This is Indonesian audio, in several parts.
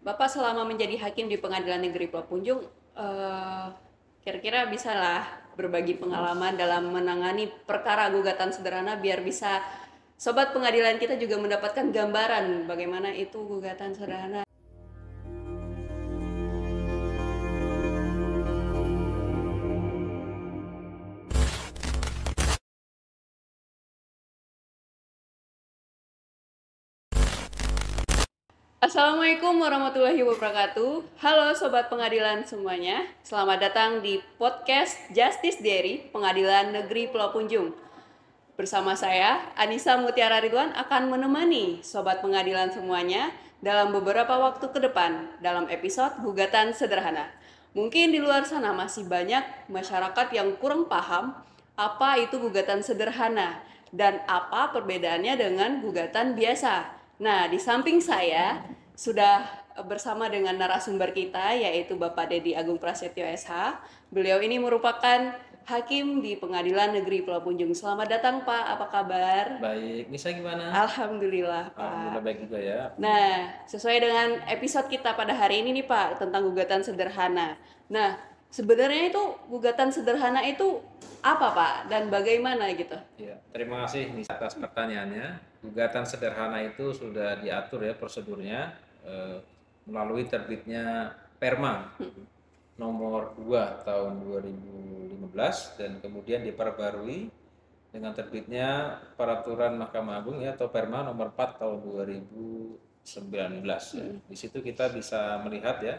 Bapak selama menjadi hakim di Pengadilan Negeri Pulau Punjung, kira-kira bisalah berbagi pengalaman dalam menangani perkara gugatan sederhana biar bisa sobat pengadilan kita juga mendapatkan gambaran bagaimana itu gugatan sederhana. Assalamualaikum warahmatullahi wabarakatuh. Halo sobat pengadilan semuanya. Selamat datang di podcast Justice Diary Pengadilan Negeri Pulau Punjung. Bersama saya, Anissa Mutiara Ridwan akan menemani sobat pengadilan semuanya dalam beberapa waktu ke depan dalam episode Gugatan Sederhana. Mungkin di luar sana masih banyak masyarakat yang kurang paham apa itu gugatan sederhana dan apa perbedaannya dengan gugatan biasa. Nah, di samping saya sudah bersama dengan narasumber kita yaitu Bapak Dedi Agung Prasetyo SH. Beliau ini merupakan hakim di Pengadilan Negeri Pulau Punjung. Selamat datang Pak, apa kabar? Baik, Nisa gimana? Alhamdulillah Pak. Alhamdulillah baik juga ya. Nah, sesuai dengan episode kita pada hari ini nih Pak, tentang gugatan sederhana. Nah, sebenarnya itu gugatan sederhana itu apa Pak dan bagaimana gitu? Ya, terima kasih Nisa atas pertanyaannya. Gugatan sederhana itu sudah diatur ya prosedurnya melalui terbitnya Perma nomor 2 tahun 2015 dan kemudian diperbarui dengan terbitnya Peraturan Mahkamah Agung ya atau Perma nomor 4 tahun 2019 ya. Di situ kita bisa melihat ya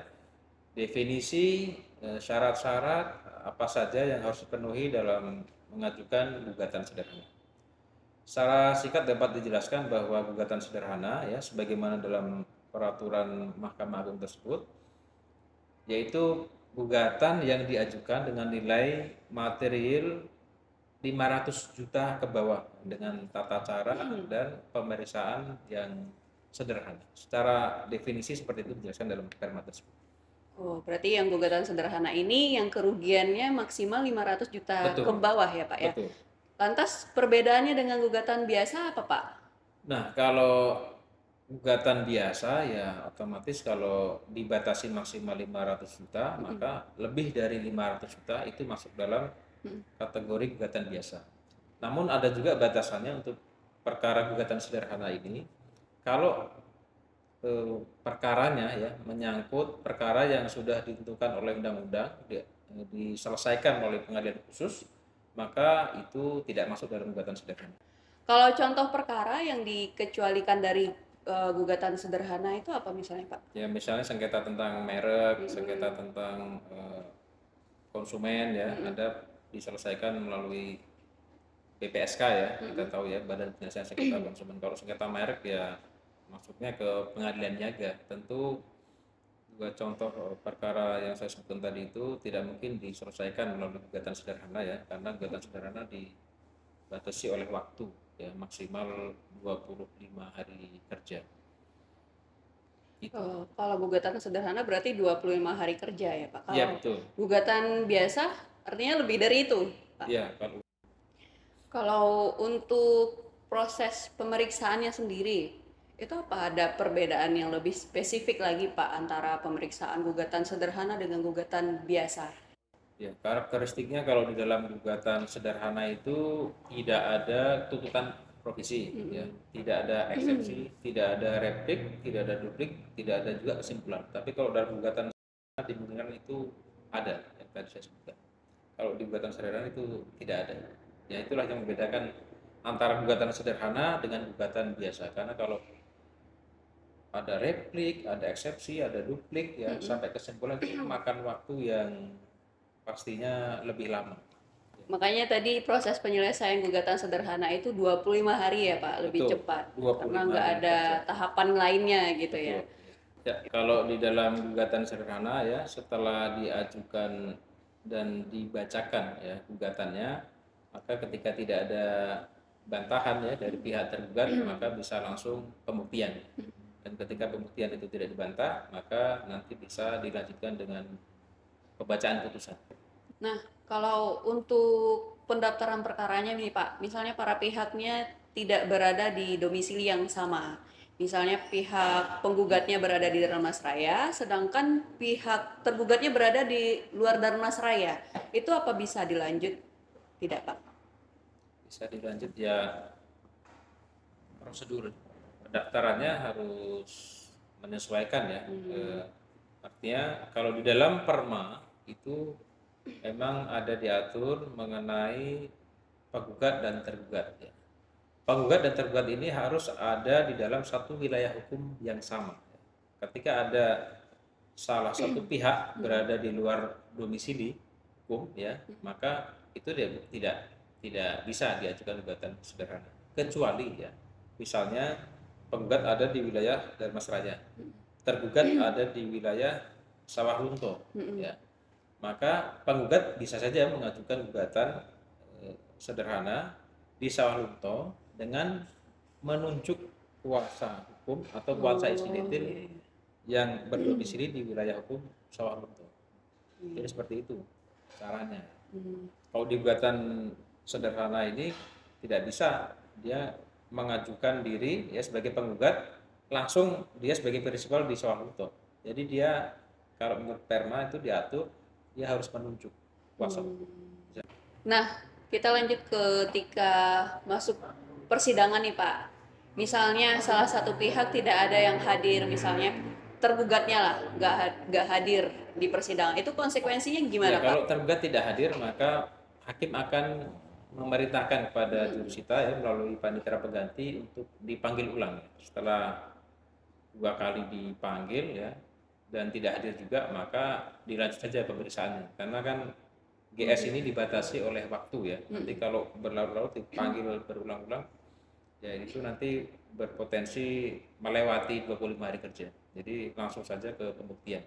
definisi syarat-syarat apa saja yang harus dipenuhi dalam mengajukan gugatan sederhana. Secara singkat dapat dijelaskan bahwa gugatan sederhana ya sebagaimana dalam peraturan Mahkamah Agung tersebut yaitu gugatan yang diajukan dengan nilai material 500 juta ke bawah dengan tata cara dan pemeriksaan yang sederhana. Secara definisi seperti itu dijelaskan dalam perma tersebut. Oh, berarti yang gugatan sederhana ini yang kerugiannya maksimal 500 juta Betul. ke bawah ya Pak ya? Betul. Lantas perbedaannya dengan gugatan biasa apa Pak? Nah, kalau gugatan biasa ya otomatis kalau dibatasi maksimal 500 juta, maka lebih dari 500 juta itu masuk dalam kategori gugatan biasa. Namun ada juga batasannya untuk perkara gugatan sederhana ini. Kalau perkaranya ya menyangkut perkara yang sudah ditentukan oleh undang-undang diselesaikan oleh pengadilan khusus, maka itu tidak masuk dalam gugatan sederhana. Kalau contoh perkara yang dikecualikan dari gugatan sederhana itu apa misalnya Pak? Ya misalnya sengketa tentang merek, sengketa tentang konsumen ya, ada diselesaikan melalui BPSK ya, kita tahu ya Badan Penyelesaian Sengketa Konsumen. Kalau sengketa merek ya masuknya ke pengadilan niaga. Tentu dua contoh perkara yang saya sebutkan tadi itu tidak mungkin diselesaikan melalui gugatan sederhana ya, karena gugatan sederhana dibatasi oleh waktu ya maksimal 25 hari kerja. Kalau gugatan sederhana berarti 25 hari kerja ya Pak? Iya betul. Gugatan biasa artinya lebih dari itu Pak? Iya. Kalau untuk proses pemeriksaannya sendiri, itu apa ada perbedaan yang lebih spesifik lagi Pak antara pemeriksaan gugatan sederhana dengan gugatan biasa? Ya, karakteristiknya kalau di dalam gugatan sederhana itu tidak ada tuntutan provisi, ya, tidak ada eksepsi, tidak ada replik, tidak ada duplik, tidak ada juga kesimpulan. Tapi kalau dalam gugatan sederhana dimungkinkan itu ada, yang tadi saya sebutkan. Kalau di gugatan sederhana itu tidak ada. Ya itulah yang membedakan antara gugatan sederhana dengan gugatan biasa. Karena kalau ada replik, ada eksepsi, ada duplik, ya sampai kesimpulan itu makan waktu yang pastinya lebih lama. Makanya tadi proses penyelesaian gugatan sederhana itu 25 hari ya Pak, lebih cepat. Karena nggak ada tahapan lainnya gitu. Betul. Ya. Ya, kalau di dalam gugatan sederhana ya setelah diajukan dan dibacakan ya gugatannya, maka ketika tidak ada bantahan ya dari pihak tergugat maka bisa langsung pembuktian. Dan ketika pembuktian itu tidak dibantah, maka nanti bisa dilanjutkan dengan pembacaan putusan. Nah, kalau untuk pendaftaran perkaranya nih Pak, misalnya para pihaknya tidak berada di domisili yang sama, Misalnya pihak penggugatnya berada di Darmasraya, sedangkan pihak tergugatnya berada di luar Darmasraya. Itu apa bisa dilanjut? Tidak, Pak? Bisa dilanjut ya, prosedur pendaftarannya harus menyesuaikan ya. Artinya kalau di dalam perma itu memang ada diatur mengenai penggugat dan tergugat ya. Penggugat dan tergugat ini harus ada di dalam satu wilayah hukum yang sama. Ketika ada salah satu pihak berada di luar domisili hukum ya, maka itu dia tidak bisa diajukan gugatan sederhana. Kecuali ya, misalnya penggugat ada di wilayah Darmasraya, tergugat ada di wilayah Sawah Lunto ya. Maka penggugat bisa saja mengajukan gugatan sederhana di Sawah Lunto dengan menunjuk kuasa hukum atau kuasa istimewa yang berdomisili di wilayah hukum Sawah Lunto. Jadi seperti itu caranya. Kalau di gugatan sederhana ini tidak bisa, dia mengajukan diri ya sebagai penggugat, langsung dia sebagai prinsipal di Sawah Lunto. Jadi dia kalau menurut perma itu diatur dia harus menunjuk kuasa hukum. Nah, kita lanjut ketika masuk persidangan nih Pak. Misalnya salah satu pihak tidak ada yang hadir, misalnya tergugatnya lah nggak hadir di persidangan, itu konsekuensinya gimana Ya, Pak? kalau tergugat tidak hadir maka hakim akan memerintahkan kepada jurusita ya melalui panitera pengganti untuk dipanggil ulang. Setelah 2 kali dipanggil ya dan tidak hadir juga, maka dilanjut saja pemeriksaannya, karena kan GS ini dibatasi oleh waktu ya. Nanti kalau berlarut-larut dipanggil berulang-ulang ya itu nanti berpotensi melewati 25 hari kerja. Jadi langsung saja ke pembuktian.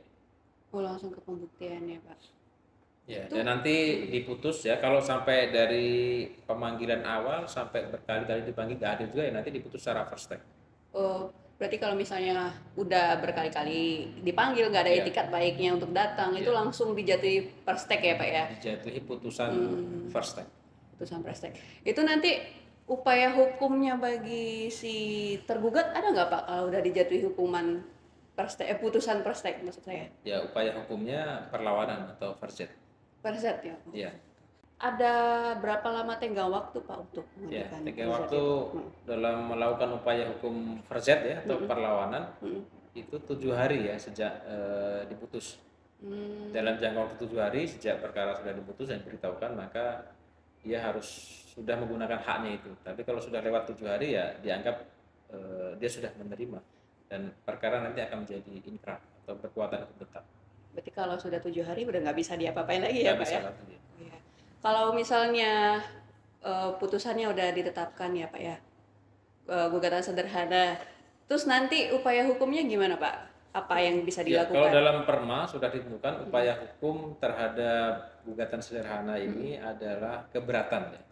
Oh, langsung ke pembuktian ya Pak. Ya, dan nanti diputus ya, kalau sampai dari pemanggilan awal sampai berkali-kali dipanggil nggak hadir juga ya nanti diputus secara first take. Oh, berarti kalau misalnya udah berkali-kali dipanggil nggak ada etikat baiknya untuk datang, itu langsung dijatuhi first take ya Pak ya? Dijatuhi putusan first take. Putusan first take. Itu nanti upaya hukumnya bagi si tergugat ada nggak Pak kalau udah dijatuhi hukuman first take, putusan first take maksud saya? Ya, upaya hukumnya perlawanan atau verset. Verset ya? Ya. Ada berapa lama tenggang waktu Pak untuk Ya, mengajukan tenggang verset waktu itu? dalam melakukan upaya hukum verset ya atau perlawanan itu 7 hari ya sejak diputus. Dalam jangka waktu 7 hari sejak perkara sudah diputus dan diberitahukan, maka dia harus sudah menggunakan haknya itu. Tapi kalau sudah lewat 7 hari ya dianggap dia sudah menerima dan perkara nanti akan menjadi inkrah atau berkekuatan hukum tetap. Berarti kalau sudah 7 hari udah nggak bisa diapa-apain lagi ya Pak ya? Lagi. Ya. Kalau misalnya putusannya udah ditetapkan ya Pak ya, gugatan sederhana, terus nanti upaya hukumnya gimana Pak? Apa yang bisa Ya, dilakukan? kalau dalam perma sudah ditentukan upaya hukum terhadap gugatan sederhana ini adalah keberatan ya.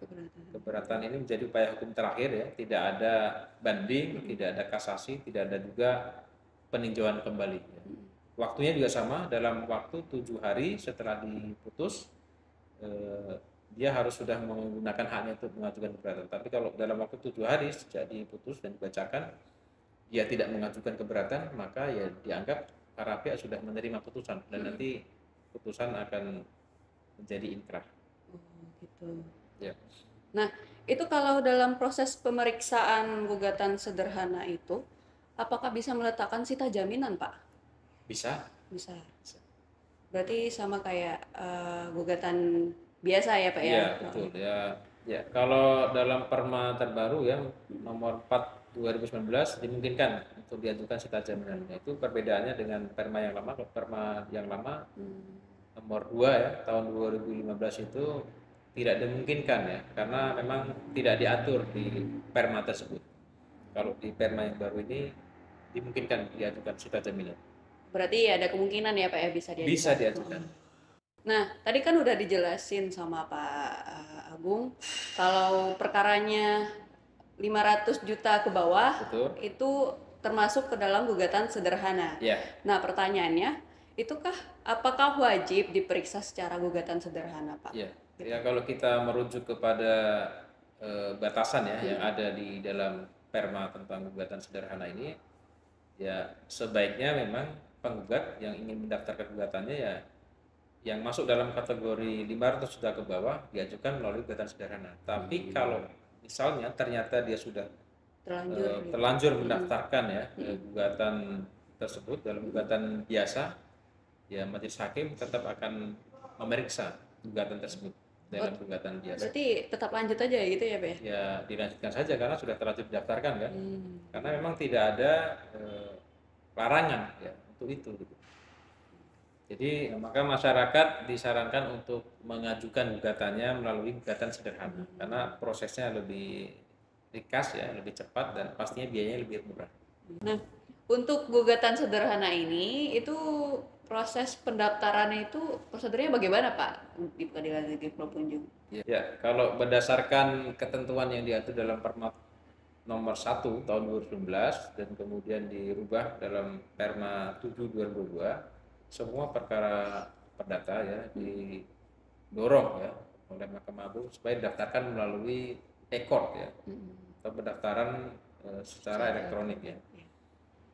Keberatan ini menjadi upaya hukum terakhir ya, tidak ada banding, tidak ada kasasi, tidak ada juga peninjauan kembali ya. Waktunya juga sama, dalam waktu 7 hari setelah diputus dia harus sudah menggunakan haknya untuk mengajukan keberatan. Tapi kalau dalam waktu 7 hari sejak diputus dan dibacakan dia tidak mengajukan keberatan, maka ya dianggap para pihak sudah menerima putusan dan nanti putusan akan menjadi inkrah. Oh, gitu. Ya. Nah, itu kalau dalam proses pemeriksaan gugatan sederhana itu, apakah bisa meletakkan sita jaminan, Pak? Bisa. Bisa. Berarti sama kayak gugatan biasa ya, Pak ya? Iya, betul. Ya, kalau dalam perma terbaru ya nomor 4 2019 dimungkinkan untuk diajukan sita jaminan. Itu perbedaannya dengan perma yang lama. Kalau perma yang lama nomor 2 ya tahun 2015 itu tidak dimungkinkan ya, karena memang tidak diatur di perma tersebut. Kalau di perma yang baru ini dimungkinkan diajukan sita jaminan. Berarti ada kemungkinan ya Pak ya bisa diajukan? Bisa diajukan. Nah, tadi kan udah dijelasin sama Pak Agung, kalau perkaranya 500 juta ke bawah, betul, itu termasuk ke dalam gugatan sederhana. Ya. Nah, pertanyaannya, apakah wajib diperiksa secara gugatan sederhana, Pak? Ya, ya kalau kita merujuk kepada batasan ya yang ada di dalam perma tentang gugatan sederhana ini, ya sebaiknya memang penggugat yang ingin mendaftarkan gugatannya ya yang masuk dalam kategori 500 juta ke bawah diajukan melalui gugatan sederhana. Tapi kalau misalnya ternyata dia sudah terlanjur mendaftarkan ya gugatan tersebut dalam gugatan biasa, ya majelis hakim tetap akan memeriksa gugatan tersebut dalam gugatan biasa. Berarti tetap lanjut aja gitu ya, Pak? Ya dilanjutkan saja karena sudah terlanjur didaftarkan kan. Karena memang tidak ada larangan ya untuk itu. Gitu. Jadi maka masyarakat disarankan untuk mengajukan gugatannya melalui gugatan sederhana karena prosesnya lebih ringkas ya, lebih cepat dan pastinya biayanya lebih murah. Nah, untuk gugatan sederhana ini itu proses pendaftarannya itu prosedurnya bagaimana Pak di Pengadilan Negeri Pulau Punjung? Ya, kalau berdasarkan ketentuan yang diatur dalam Perma nomor 1 tahun 2019 dan kemudian dirubah dalam Perma 7 2022, semua perkara perdata ya didorong ya oleh Mahkamah Agung supaya didaftarkan melalui e-court ya atau pendaftaran secara elektronik ya.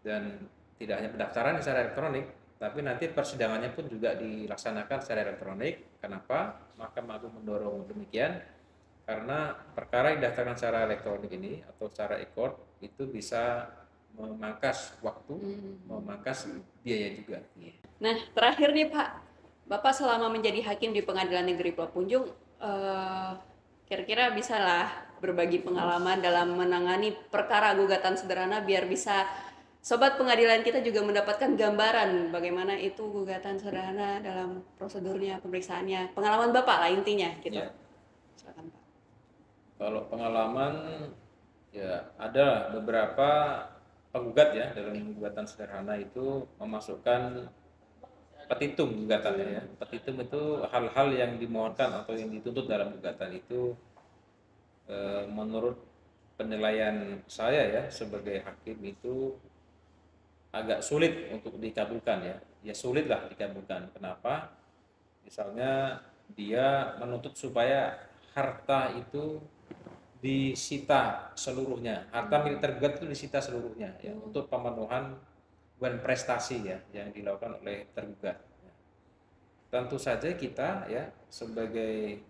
Dan tidak hanya pendaftaran secara elektronik, tapi nanti persidangannya pun juga dilaksanakan secara elektronik. Kenapa Mahkamah Agung mendorong demikian? Karena perkara yang didaftarkan secara elektronik ini atau secara e-court itu bisa memangkas waktu, memangkas biaya juga. Nah, terakhir nih Pak, Bapak selama menjadi hakim di Pengadilan Negeri Pulau Punjung, kira-kira bisalah berbagi pengalaman dalam menangani perkara gugatan sederhana biar bisa sobat pengadilan kita juga mendapatkan gambaran bagaimana itu gugatan sederhana dalam prosedurnya, pemeriksaannya. Pengalaman Bapak lah intinya gitu. Ya. Silakan Pak. Kalau pengalaman ya ada beberapa penggugat ya dalam gugatan sederhana itu memasukkan petitum gugatannya ya. Petitum itu hal-hal yang dimohonkan atau yang dituntut dalam gugatan itu menurut penilaian saya ya sebagai hakim itu agak sulit untuk dikabulkan ya. Ya sulit lah dikabulkan. Kenapa? Misalnya dia menuntut supaya harta itu disita seluruhnya, harta milik tergugat itu disita seluruhnya ya untuk pemenuhan beban prestasi ya yang dilakukan oleh tergugat. Tentu saja kita ya sebagai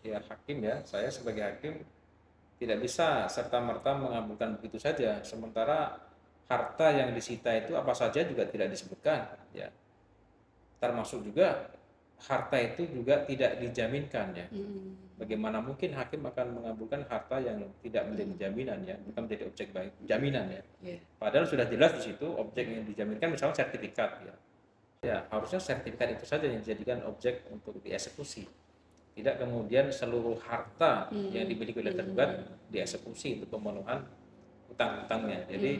ya hakim ya, saya sebagai hakim tidak bisa serta-merta mengabulkan begitu saja. Sementara harta yang disita itu apa saja juga tidak disebutkan ya. Termasuk juga harta itu juga tidak dijaminkan ya. Bagaimana mungkin hakim akan mengabulkan harta yang tidak menjadi jaminan ya, bukan menjadi objek baik jaminan ya. Padahal sudah jelas di situ objek yang dijaminkan misalnya sertifikat ya. Ya, harusnya sertifikat itu saja yang dijadikan objek untuk dieksekusi. Tidak kemudian seluruh harta yang dimiliki oleh tergugat dieksekusi untuk pemenuhan utang-utangnya. Jadi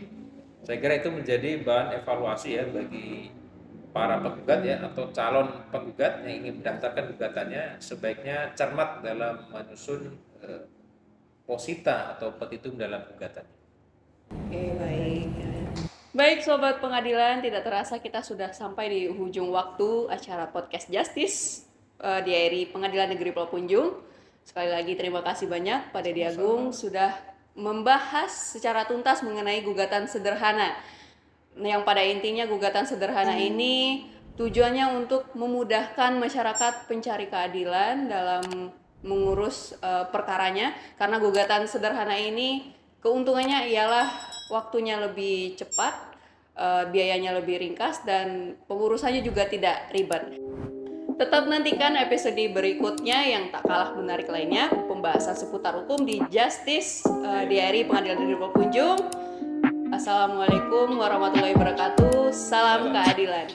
saya kira itu menjadi bahan evaluasi ya bagi para penggugat ya atau calon penggugat yang ingin mendaftarkan gugatannya sebaiknya cermat dalam menyusun posita atau petitum dalam gugatannya. Oke, baik. Baik sobat pengadilan, tidak terasa kita sudah sampai di ujung waktu acara podcast Justice di RI Pengadilan Negeri Pulau Punjung. Sekali lagi terima kasih banyak Pak Dedi Agung sudah membahas secara tuntas mengenai gugatan sederhana. Yang pada intinya gugatan sederhana ini tujuannya untuk memudahkan masyarakat pencari keadilan dalam mengurus perkaranya, karena gugatan sederhana ini keuntungannya ialah waktunya lebih cepat, biayanya lebih ringkas, dan pengurusannya juga tidak ribet. Tetap nantikan episode berikutnya yang tak kalah menarik lainnya, pembahasan seputar hukum di Justice di RI Pengadilan Negeri Pulau Punjung. Assalamualaikum warahmatullahi wabarakatuh. Salam keadilan.